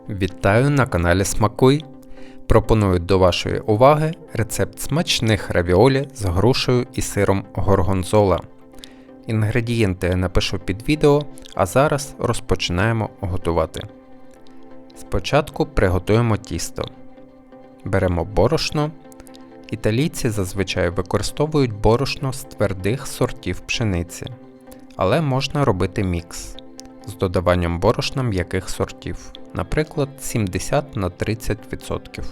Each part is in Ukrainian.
Вітаю на каналі Смакуй! Пропоную до вашої уваги рецепт смачних равіолі з грушею і сиром горгонзола. Інгредієнти я напишу під відео, а зараз розпочинаємо готувати. Спочатку приготуємо тісто. Беремо борошно. Італійці зазвичай використовують борошно з твердих сортів пшениці, але можна робити мікс з додаванням борошна м'яких сортів, наприклад 70-30%.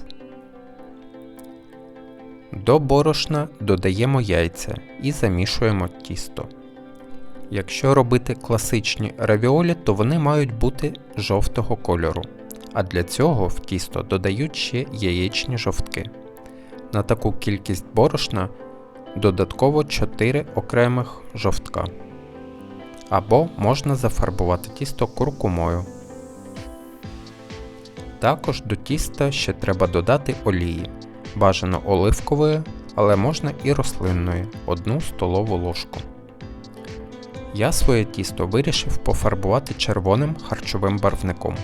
До борошна додаємо яйця і замішуємо тісто. Якщо робити класичні равіолі, то вони мають бути жовтого кольору, а для цього в тісто додають ще яєчні жовтки. На таку кількість борошна додатково 4 окремих жовтка. Або можна зафарбувати тісто куркумою. Також до тіста ще треба додати олії, бажано оливкової, але можна і рослинної, 1 столову ложку. Я своє тісто вирішив пофарбувати червоним харчовим барвником.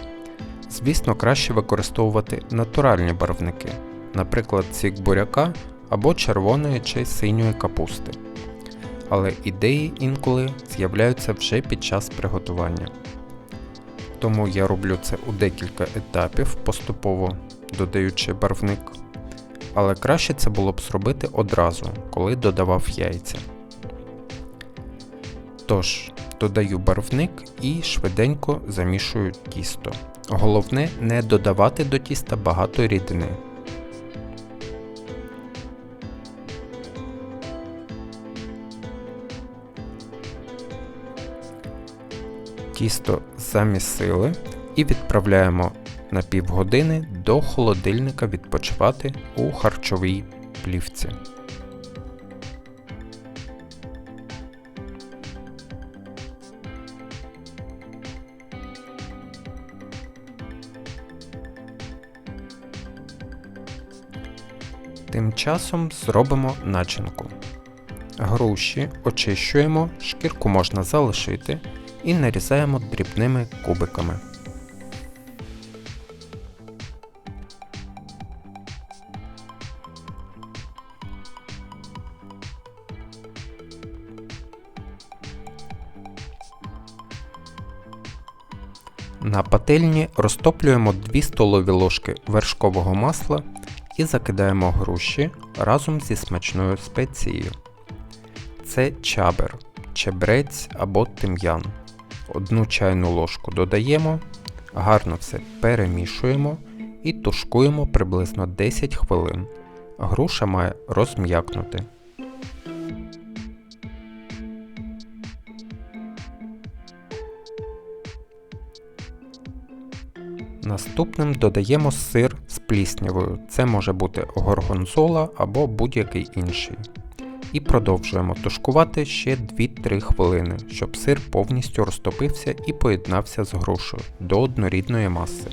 Звісно, краще використовувати натуральні барвники, наприклад сік буряка або червоної чи синьої капусти. Але ідеї інколи з'являються вже під час приготування. Тому я роблю це у декілька етапів, поступово додаючи барвник. Але краще це було б зробити одразу, коли додавав яйця. Тож, додаю барвник і швиденько замішую тісто. Головне не додавати до тіста багато рідини. Тісто замісили і відправляємо на півгодини до холодильника відпочивати у харчовій плівці. Тим часом зробимо начинку. Груші очищуємо, шкірку можна залишити і нарізаємо дрібними кубиками. На пательні розтоплюємо 2 столові ложки вершкового масла і закидаємо груші разом зі смачною спецією. Це чабер, чебрець або тим'ян. 1 чайну ложку додаємо, гарно все перемішуємо і тушкуємо приблизно 10 хвилин. Груша має розм'якнути. Наступним додаємо сир з пліснявою, це може бути горгонзола або будь-який інший. І продовжуємо тушкувати ще 2-3 хвилини, щоб сир повністю розтопився і поєднався з грушею до однорідної маси.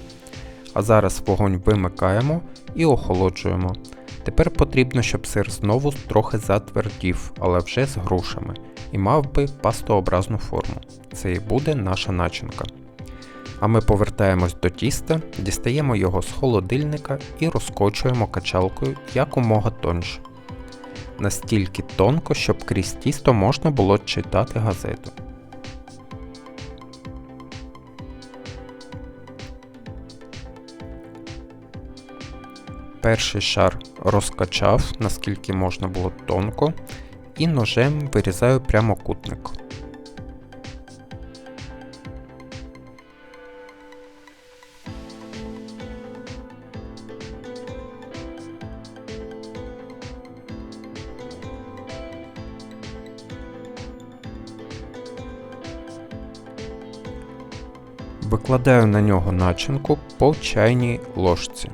А зараз вогонь вимикаємо і охолоджуємо. Тепер потрібно, щоб сир знову трохи затвердів, але вже з грушами, і мав би пастообразну форму. Це і буде наша начинка. А ми повертаємось до тіста, дістаємо його з холодильника і розкочуємо качалкою якомога тоньше. Настільки тонко, щоб крізь тісто можна було читати газету. Перший шар розкачав, наскільки можна було тонко, і ножем вирізаю прямокутник. Викладаю на нього начинку по чайній ложці.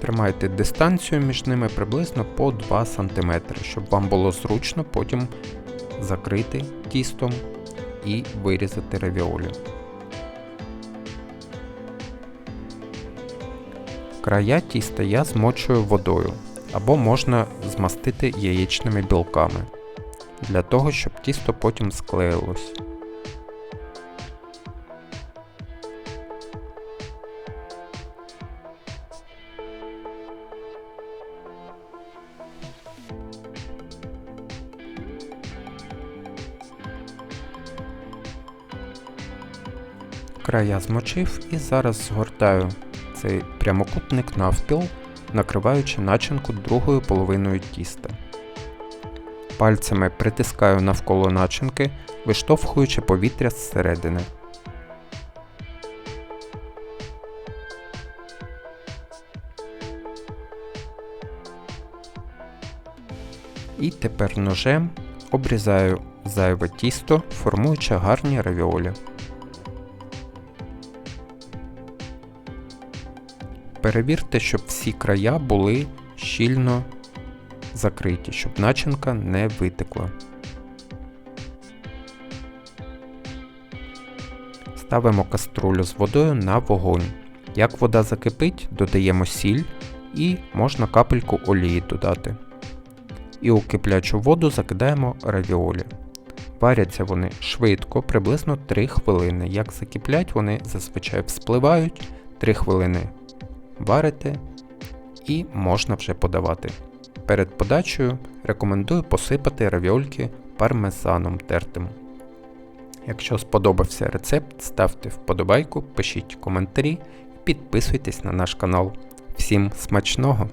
Тримайте дистанцію між ними приблизно по 2 см, щоб вам було зручно потім закрити тістом і вирізати равіолі. Края тіста я змочую водою. або можна змастити яєчними білками, для того, щоб тісто потім склеїлось. Края змочив і зараз згортаю цей прямокутник навпіл, накриваючи начинку другою половиною тіста. Пальцями притискаю навколо начинки, виштовхуючи повітря зсередини. І тепер ножем обрізаю зайве тісто, формуючи гарні равіолі. Перевірте, щоб всі края були щільно закриті, щоб начинка не витекла. Ставимо каструлю з водою на вогонь. Як вода закипить, додаємо сіль і можна капельку олії додати. І у киплячу воду закидаємо равіолі. Варяться вони швидко, приблизно 3 хвилини. Як закиплять, вони зазвичай вспливають, 3 хвилини варите і можна вже подавати. Перед подачею рекомендую посипати равіольки пармезаном тертим. Якщо сподобався рецепт, ставте вподобайку, пишіть коментарі і підписуйтесь на наш канал. Всім смачного!